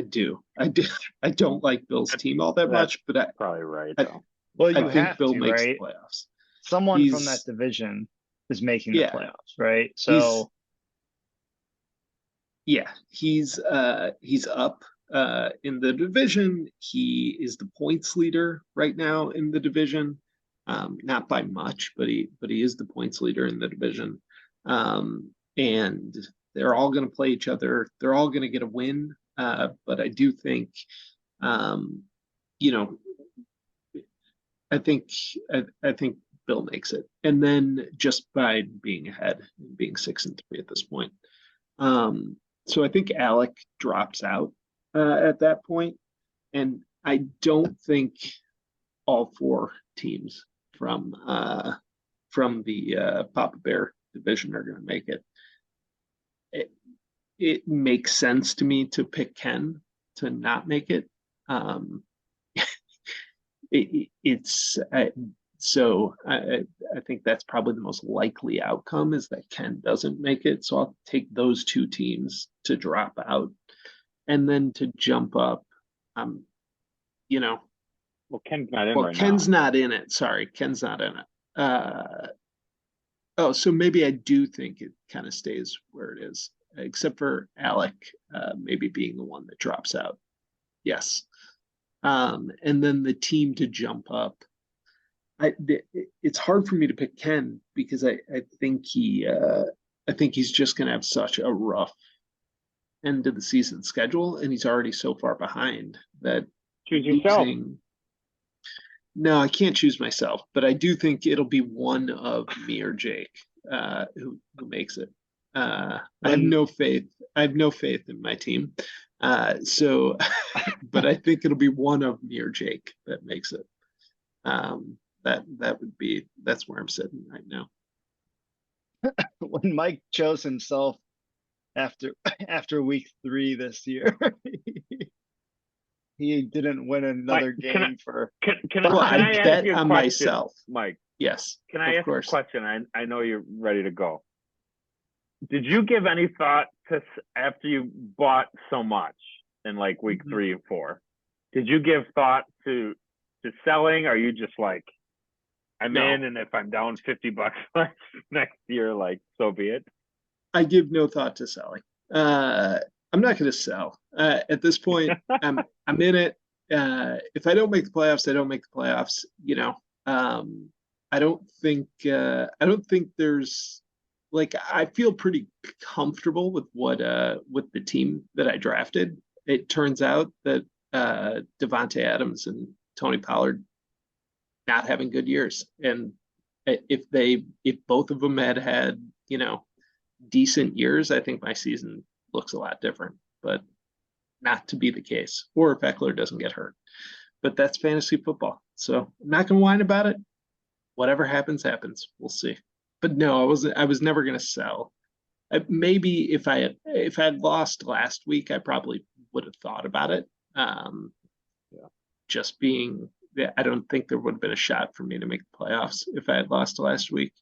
do. I don't like Bill's team all that much, but probably right. Well, I think Bill makes the playoffs. Someone from that division is making the playoffs, right? So he's up in the division. He is the points leader right now in the division. Not by much, but he is the points leader in the division. And they're all going to play each other. They're all going to get a win. But I do think, I think Bill makes it, and then just by being ahead, being 6-3 at this point. So I think Alec drops out at that point, and I don't think all 4 teams from the Papa Bear division are going to make it. It makes sense to me to pick Ken to not make it. So I think that's probably the most likely outcome, is that Ken doesn't make it. So I'll take those 2 teams to drop out, and then to jump up. Well, Ken's not in right now. Ken's not in it. Sorry, Ken's not in it. So maybe I do think it kind of stays where it is, except for Alec maybe being the one that drops out. Yes. And then the team to jump up. It's hard for me to pick Ken, because I think he's just going to have such a rough end of the season schedule, and he's already so far behind that. Choose yourself. No, I can't choose myself, but I do think it'll be one of me or Jake who makes it. I have no faith. I have no faith in my team. But I think it'll be one of me or Jake that makes it. That's where I'm sitting right now. When Mike chose himself after week 3 this year, he didn't win another game for. Can I bet on myself, Mike? Yes. Can I ask a question? I know you're ready to go. Did you give any thought to, after you bought so much in like week 3 and 4? Did you give thought to selling? Or are you just like, I'm in, and if I'm down $50 next year, like, so be it? I give no thought to selling. I'm not going to sell at this point. I'm in it. If I don't make the playoffs, I don't make the playoffs. I don't think there's, like, I feel pretty comfortable with with the team that I drafted. It turns out that Devontae Adams and Tony Pollard not having good years, and if both of them had decent years, I think my season looks a lot different. But not to be the case, or if Eckler doesn't get hurt. But that's fantasy football. So I'm not going to whine about it. Whatever happens, happens. We'll see. But no, I was never going to sell. Maybe if I had lost last week, I probably would have thought about it. Just being, I don't think there would have been a shot for me to make the playoffs if I had lost last week.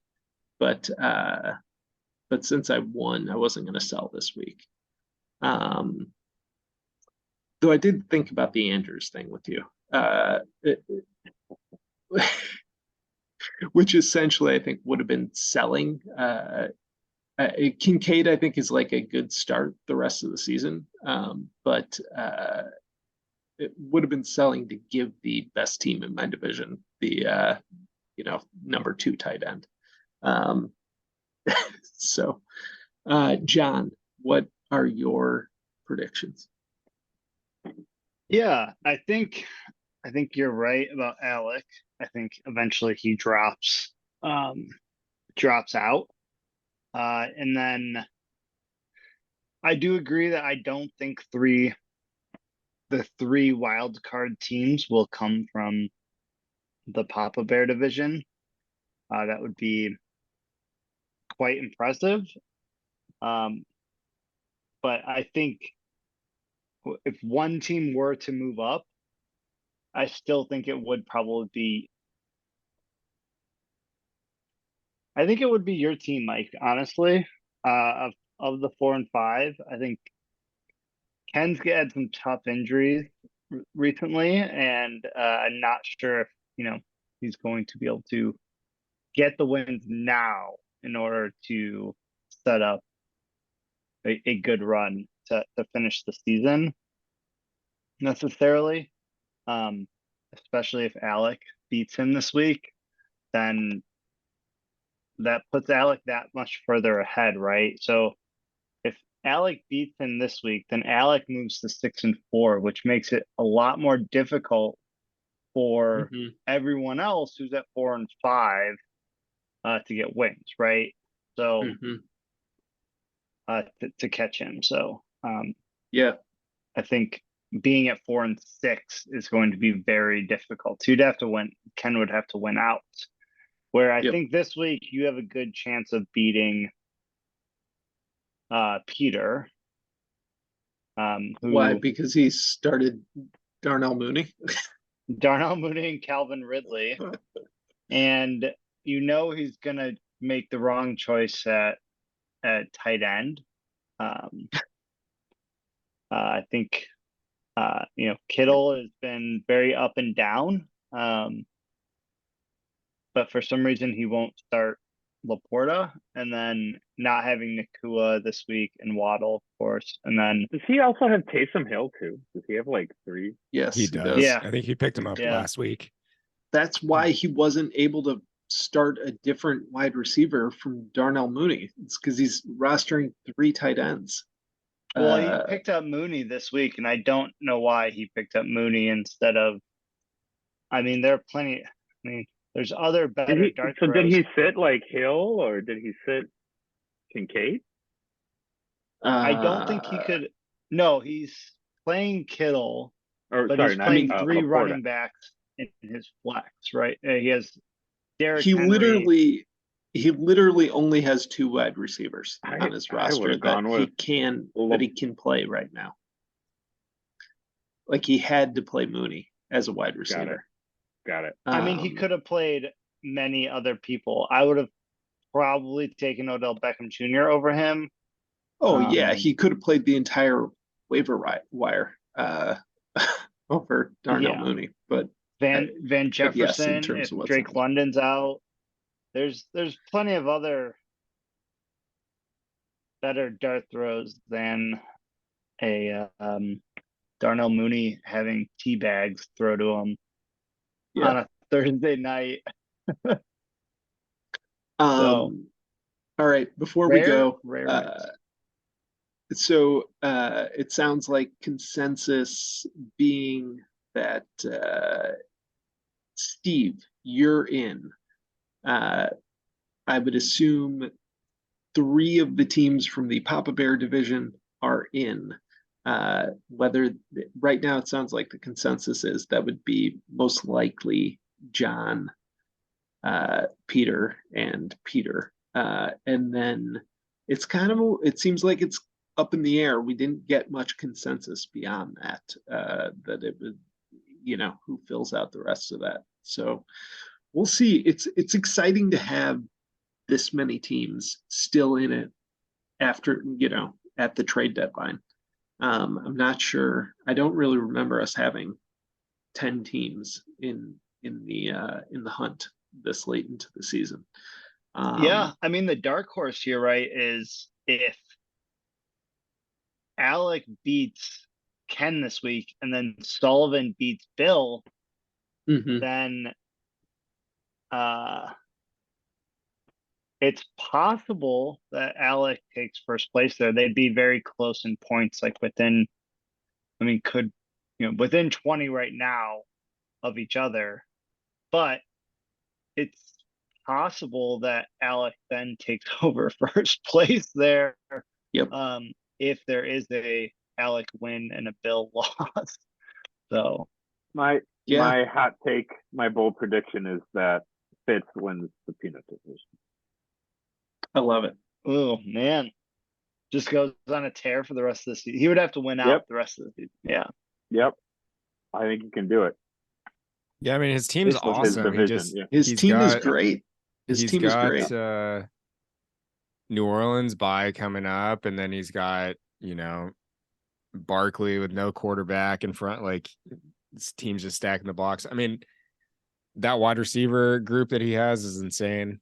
But since I won, I wasn't going to sell this week. Though I did think about the Andrews thing with you, which essentially I think would have been selling. Kincaid, I think, is like a good start the rest of the season, but it would have been selling to give the best team in my division the number 2 tight end. So, John, what are your predictions? Yeah, I think you're right about Alec. I think eventually he drops out. And then I do agree that I don't think the 3 wild card teams will come from the Papa Bear division. That would be quite impressive. But I think if one team were to move up, I still think it would probably be. I think it would be your team, Mike. Honestly, of the 4 and 5, I think Ken's had some tough injuries recently, and I'm not sure if he's going to be able to get the wins now in order to set up a good run to finish the season necessarily. Especially if Alec beats him this week, then that puts Alec that much further ahead, right? So if Alec beats him this week, then Alec moves to 6 and 4, which makes it a lot more difficult for everyone else who's at 4 and 5 to get wins, right? So to catch him. So yeah, I think being at 4 and 6 is going to be very difficult. You'd have to win. Ken would have to win out. Where I think this week you have a good chance of beating Peter. Why? Because he started Darnell Mooney. Darnell Mooney and Calvin Ridley, and he's gonna make the wrong choice at tight end. I think Kittle has been very up and down, but for some reason he won't start Laporta, and then not having Nakua this week and Waddle, of course, and then does he also have Taysom Hill too? Does he have like 3? Yes, he does. Yeah, I think he picked him up last week. That's why he wasn't able to start a different wide receiver from Darnell Mooney. It's because he's rostering 3 tight ends. Well, he picked up Mooney this week, and I don't know why he picked up Mooney instead of. I mean, there are plenty. I mean, there's other better dart throws. Did he sit like Hill or did he sit Kincaid? I don't think he could. No, he's playing Kittle, but he's playing 3 running backs in his flex, right? He has Derrick Henry. He literally only has 2 wide receivers on his roster that he can play right now. Like he had to play Mooney as a wide receiver. Got it. I mean, he could have played many other people. I would have probably taken Odell Beckham Jr. over him. Oh yeah, he could have played the entire waiver wire over Darnell Mooney, but Van Jefferson, if Drake London's out, there's plenty of other better dart throws than a Darnell Mooney having tea bags throw to him on a Thursday night. All right, before we go, so it sounds like consensus being that Steve, you're in. I would assume 3 of the teams from the Papa Bear division are in. Whether right now it sounds like the consensus is that would be most likely John, Peter, and Peter. And then it seems like it's up in the air. We didn't get much consensus beyond that, that it would, who fills out the rest of that. So we'll see. It's exciting to have this many teams still in it after, at the trade deadline. I'm not sure. I don't really remember us having 10 teams in the hunt this late into the season. Yeah, I mean, the dark horse here, right, is if Alec beats Ken this week and then Sullivan beats Bill, then it's possible that Alec takes first place there. They'd be very close in points, like within 20 right now of each other. But it's possible that Alec then takes over first place there. Yep. If there is a Alec win and a Bill loss. So my hot take, my bold prediction is that Fitz wins the peanut division. I love it. Oh man, just goes on a tear for the rest of the season. He would have to win out the rest of the season. Yeah. Yep. I think he can do it. Yeah, I mean his team's awesome. His team is great. His team is great. New Orleans bye coming up, and then he's got, Barkley with no quarterback in front. Like his team's just stacking the box. I mean, that wide receiver group that he has is insane.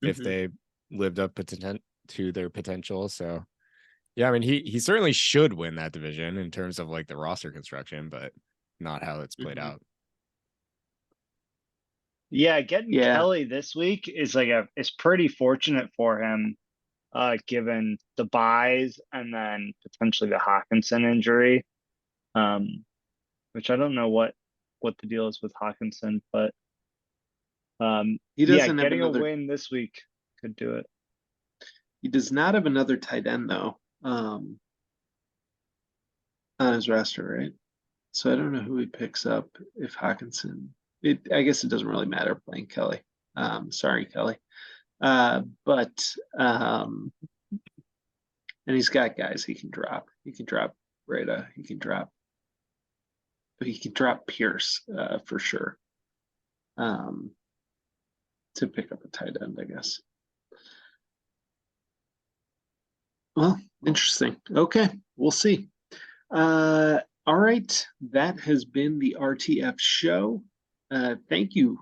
If they lived up to their potential. So yeah, I mean he certainly should win that division in terms of like the roster construction, but not how it's played out. Yeah, getting Kelly this week is is pretty fortunate for him, given the buys and then potentially the Hawkinson injury. Which I don't know what the deal is with Hawkinson, but he doesn't getting a win this week could do it. He does not have another tight end though, on his roster, right? So I don't know who he picks up if Hawkinson. I guess it doesn't really matter playing Kelly. Sorry, Kelly. But and he's got guys he can drop. He can drop Breda. He can drop Pierce for sure. To pick up a tight end, I guess. Well, interesting. Okay, we'll see. All right, that has been the RTF show. Thank you,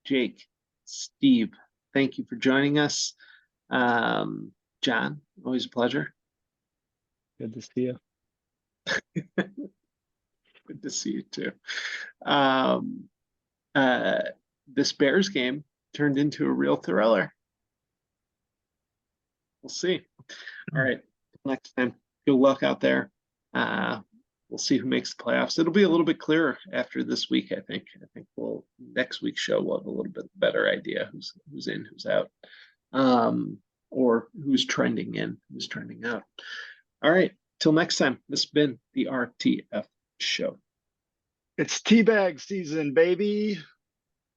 Jake, Steve. Thank you for joining us. John, always a pleasure. Good to see you. Good to see you too. This Bears game turned into a real thriller. We'll see. All right, next time, good luck out there. We'll see who makes the playoffs. It'll be a little bit clearer after this week, I think. Next week's show we'll have a little bit better idea who's in, who's out, or who's trending in, who's trending out. All right, till next time. This has been the RTF show. It's teabag season, baby.